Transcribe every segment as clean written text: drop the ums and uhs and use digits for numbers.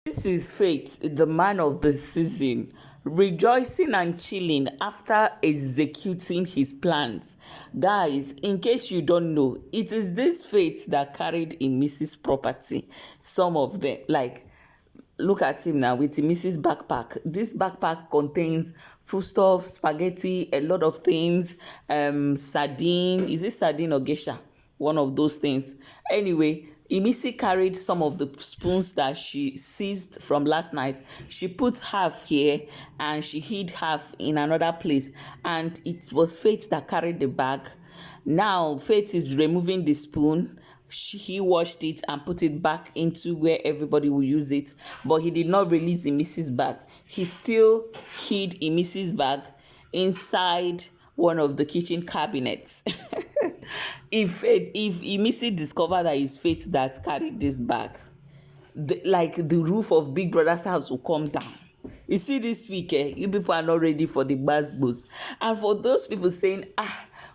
This is Faith, the man of the season, rejoicing and chilling after executing his plans. Guys, in case you don't know, it is this Faith that carried IMISI'S property. Some of them, like, look at him now with IMISI'S backpack. This backpack contains foodstuff, spaghetti, a lot of things, sardine. Is it sardine or geisha? One of those things. Anyway, Imisi carried some of the spoons that she seized from last night. She put half here and she hid half in another place. And it was Faith that carried the bag. Now Faith is removing the spoon. He washed it and put it back into where everybody will use it, but he did not release IMISI'S bag. He still hid IMISI'S bag inside one of the kitchen cabinets. if IMISI discovered that it's Faith that carried this bag, the roof of Big Brother's house will come down. You see, this week, you people are not ready for the buzz. And for those people saying,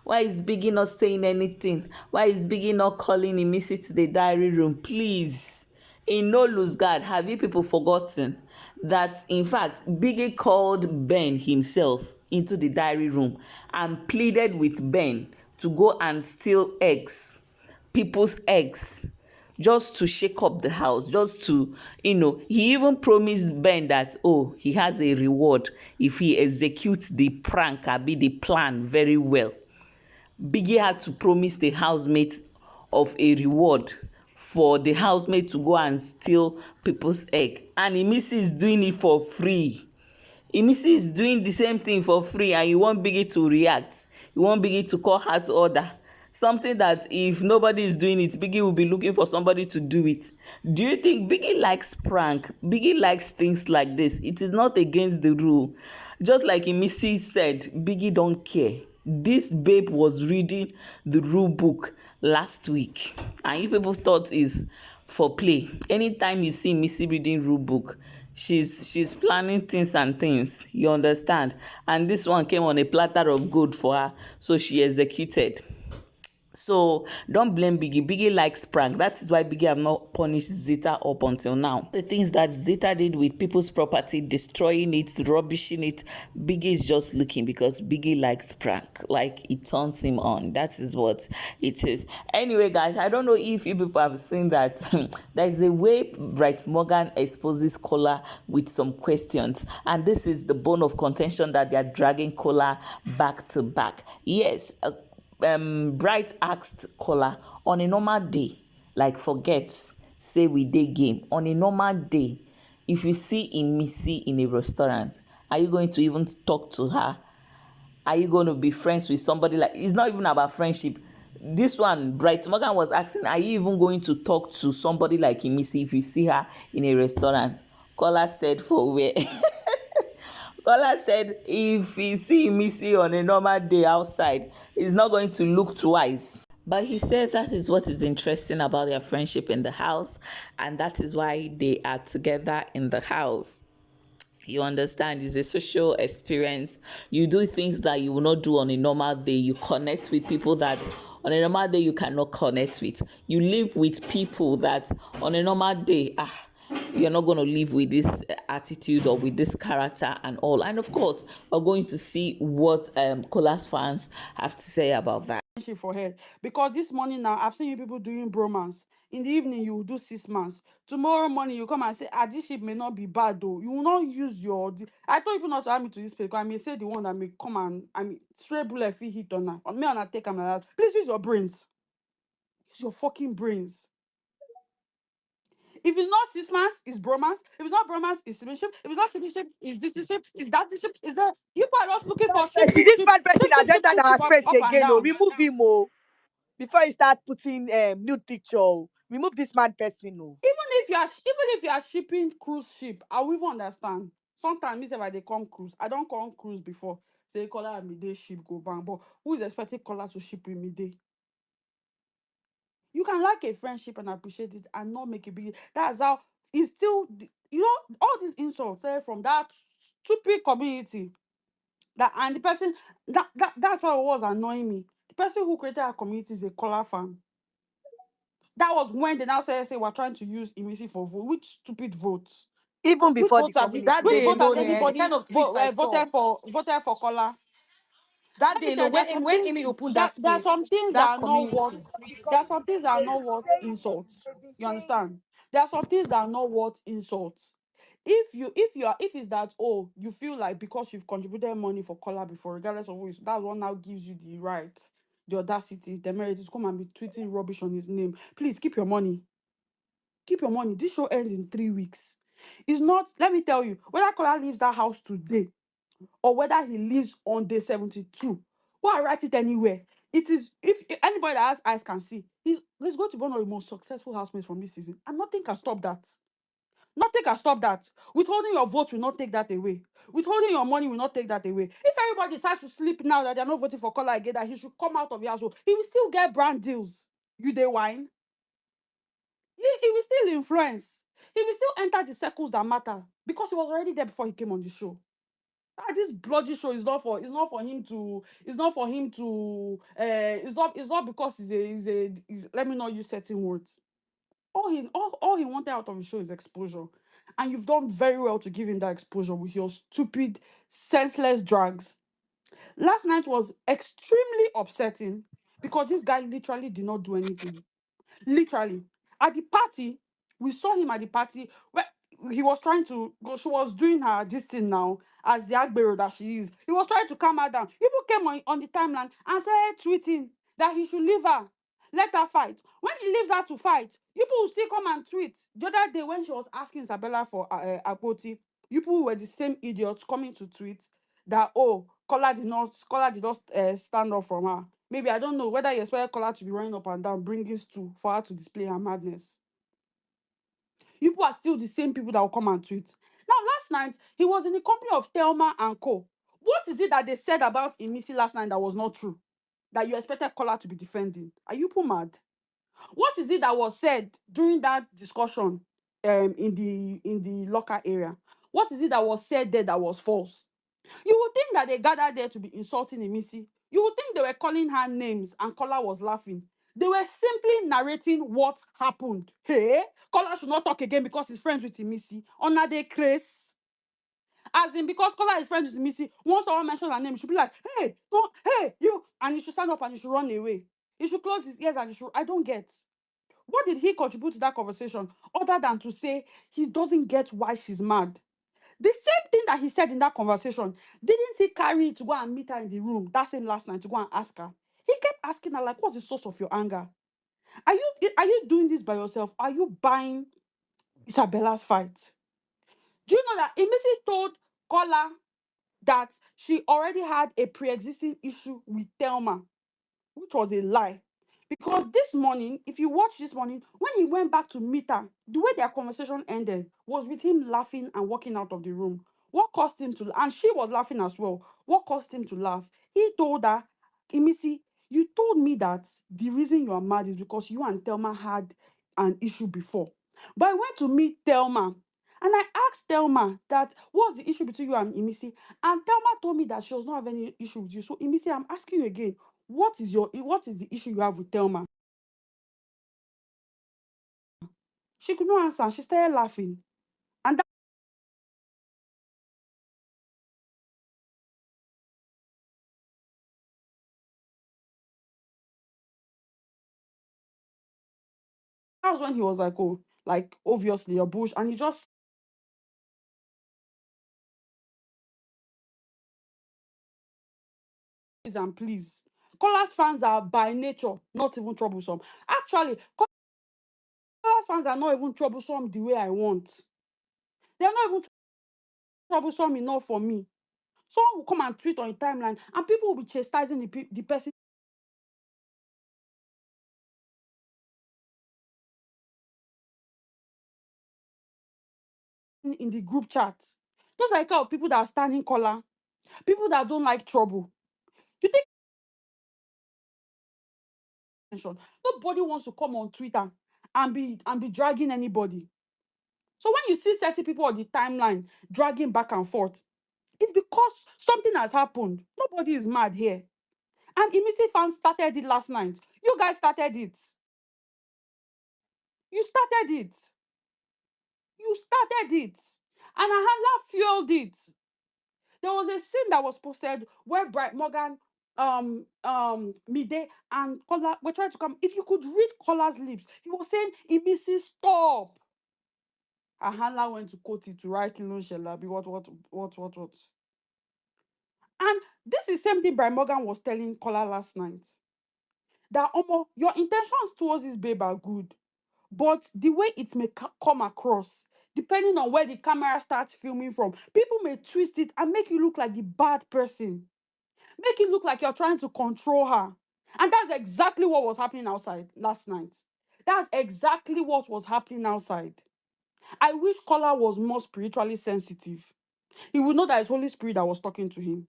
why is Biggie not saying anything? Why is Biggie not calling Imisi to the diary room? Please, in no lose guard, have you people forgotten that, in fact, Biggie called Ben himself into the diary room and pleaded with Ben to go and steal eggs, people's eggs, just to shake up the house, just to, he even promised Ben that, he has a reward if he executes the prank, the plan very well. Biggie had to promise the housemate of a reward for the housemate to go and steal people's egg. And Imisi is doing it for free. Imisi is doing the same thing for free, and you want Biggie to react. You want Biggie to call her to order. Something that if nobody is doing it, Biggie will be looking for somebody to do it. Do you think Biggie likes prank? Biggie likes things like this. It is not against the rule. Just like Imisi said, Biggie don't care. This babe was reading the rule book last week, and you people thought is for play. Anytime you see Missy reading rule book, she's planning things and things, you understand. And this one came on a platter of gold for her, so she executed. So don't blame Biggie. Biggie likes prank. That is why Biggie have not punished Zita up until now. The things that Zita did with people's property, destroying it, rubbishing it, Biggie is just looking because Biggie likes prank. Like, it turns him on. That is what it is. Anyway, guys, I don't know if you people have seen that there is a way Bright Morgan exposes Kola with some questions, and this is the bone of contention that they are dragging Kola back to back. Yes. Bright asked Kola on a normal day, like forget, say we dey game. On a normal day, if you see Imisi in a restaurant, are you going to even talk to her? Are you going to be friends with somebody? Like, it's not even about friendship. This one, Bright Morgan was asking, are you even going to talk to somebody like Imisi if you see her in a restaurant? Kola said, for where? Kola said if he see Missy on a normal day outside, he's not going to look twice. But he said that is what is interesting about their friendship in the house, and that is why they are together in the house. You understand? It's a social experience. You do things that you will not do on a normal day. You connect with people that on a normal day you cannot connect with. You live with people that on a normal day, you're not going to live with this attitude or with this character and all. And of course, we're going to see what KOLA'S fans have to say about that. For her, because this morning now I've seen you people doing bromance. In the evening you will do 6 months. Tomorrow morning you come and say, this ship may not be bad though. You will not use your I told people not to have me to this place, because I may say the one that may come and stray bullet fit hit on her. Or me and I take them like that. Please use your brains. Use your fucking brains. If it's not 6 months, it's bromance. If it's not bromance, it's ship. If it's not ship, it's this ship. Is that the ship? Is that you are just looking for ship, See, ship, this ship, bad person ship, has ship, ship, entered ship, our ship space up and again. Oh, down. remove him, oh, before you start putting nude picture. Oh. Remove this mad person, oh. Even if you are shipping cruise ship, I will even understand. Sometimes me say if they come cruise, I don't come cruise before. Say Kola and midday ship go bang, but who is expecting Kola to ship with midday? You can like a friendship and appreciate it and not make it big. That's how it's still all these insults from that stupid community. That and the person that's what was annoying me. The person who created our community is a Kola fan. That was when they now say we're trying to use Imisi for vote. Which stupid vote? Even Which before the vote have you? community, That Which day there's vote been has alone, eh, the plenty anybody kind of tweets I saw. voted for Kola? That Let me day tell you, alone, when Amy opened that there are space, some things that that are not worth. community. There because are some things that are they've not been worth saying, insults. they've been You saying, understand? There are some things that are not worth insults. If it's that, oh, you feel like because you've contributed money for Kola before, regardless of who is, that's what now gives you the right, the audacity, the merit to come and be tweeting rubbish on his name. Please keep your money. Keep your money. This show ends in 3 weeks. It's not, let me tell you, whether Kola leaves that house today or whether he lives on day 72, go and write it anywhere. It is, if anybody that has eyes can see, he's going to be one of the most successful housemates from this season. And nothing can stop that. Nothing can stop that. Withholding your vote will not take that away. Withholding your money will not take that away. If everybody decides to sleep now that they're not voting for Kola again, that he should come out of the household, he will still get brand deals. You they wine. He will still influence. He will still enter the circles that matter because he was already there before he came on the show. This bloody show is not for, it's not because let me not use certain words. All he wanted out of the show is exposure. And you've done very well to give him that exposure with your stupid, senseless drags. Last night was extremely upsetting because this guy literally did not do anything. Literally. At the party, we saw him at the party where he was trying to go, she was doing her this thing now as the Agbero that she is. He was trying to calm her down. People came on the timeline and started tweeting that he should leave her. Let her fight. When he leaves her to fight, people will still come and tweet. The other day when she was asking Isabella for Akpoti, people were the same idiots coming to tweet that, oh, Kola did not stand up from her. Maybe I don't know whether you expect Kola to be running up and down, bringing stool for her to display her madness. People are still the same people that will come and tweet. Now, last night, he was in the company of Thelma and Co. What is it that they said about Imisi last night that was not true? That you expected Kola to be defending? Are you people mad? What is it that was said during that discussion in the locker area? What is it that was said there that was false? You would think that they gathered there to be insulting Imisi. You would think they were calling her names and Kola was laughing. They were simply narrating what happened. Hey, Kola should not talk again because he's friends with Imisi. Honor the craze. As in, because Kola is friends with Imisi, once someone mentions her name, he should be like, hey, don't, hey, you. And he should stand up and he should run away. He should close his ears and he should, I don't get. What did he contribute to that conversation other than to say he doesn't get why she's mad? The same thing that he said in that conversation, didn't he carry it to go and meet her in the room that same last night to go and ask her? He kept asking her, like, what's the source of your anger? Are you doing this by yourself? Are you buying Isabella's fight? Do you know that Emisi told Kola that she already had a pre-existing issue with Thelma, which was a lie? Because this morning, if you watch this morning, when he went back to meet her, the way their conversation ended was with him laughing and walking out of the room. What caused him to, and she was laughing as well. What caused him to laugh? He told her, Imisi, you told me that the reason you are mad is because you and Thelma had an issue before. But I went to meet Thelma and I asked Thelma that what's the issue between you and Imisi? And Thelma told me that she does not have any issue with you. So Imisi, I'm asking you again, what is the issue you have with Thelma? She could not answer. She started laughing. And that was when he was like, oh, like obviously you're bush. And he just says, and please. Cola's fans are by nature not even troublesome. Actually, Cola's fans are not even troublesome the way I want. They're not even troublesome enough for me. Someone will come and tweet on a timeline and people will be chastising the person in the group chat. Those are the kind of people that are standing Kola. People that don't like trouble. You think attention. Nobody wants to come on Twitter and be dragging anybody. So when you see certain people on the timeline dragging back and forth, it's because something has happened. Nobody is mad here. And Imisi fans started it last night. You guys started it. You started it. You started it. And her handler fueled it. There was a scene that was posted where Bright Morgan, Mide, and Kola were trying to come. If you could read Kola's lips, he was saying, "IMISI'S, stop." Her handler went to quote it to write Kilon Shelabi, what. And this is the same thing Brian Morgan was telling Kola last night. That your intentions towards this babe are good, but the way it may come across, depending on where the camera starts filming from, people may twist it and make you look like the bad person. Make it look like you're trying to control her. And that's exactly what was happening outside last night. That's exactly what was happening outside. I wish Kola was more spiritually sensitive. He would know that it's Holy Spirit that was talking to him.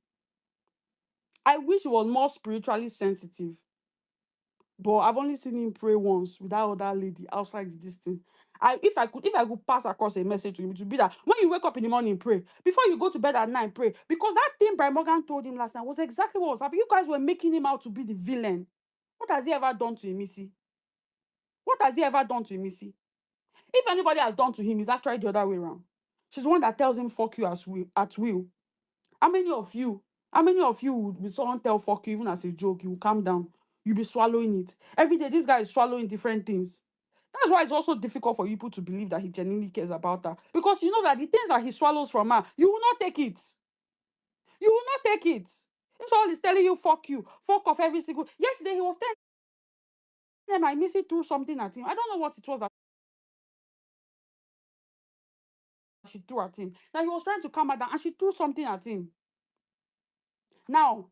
I wish he was more spiritually sensitive. But I've only seen him pray once with that other lady outside this thing. If I could pass across a message to him, it would be that when you wake up in the morning, pray. Before you go to bed at night, pray. Because that thing Brian Morgan told him last night was exactly what was happening. You guys were making him out to be the villain. What has he ever done to Emisi? What has he ever done to Emisi? If anybody has done to him, it's actually the other way around. She's the one that tells him fuck you at will. How many of you would someone tell fuck you even as a joke, you will calm down, you'll be swallowing it. Every day, this guy is swallowing different things. That's why it's also difficult for people to believe that he genuinely cares about her. Because you know that the things that he swallows from her, you will not take it. You will not take it. It's all he's telling you, fuck you, fuck off every single. Yesterday, he was telling them I miss it threw something at him. I don't know what it was that she threw at him. That he was trying to calm her down and she threw something at him. Now,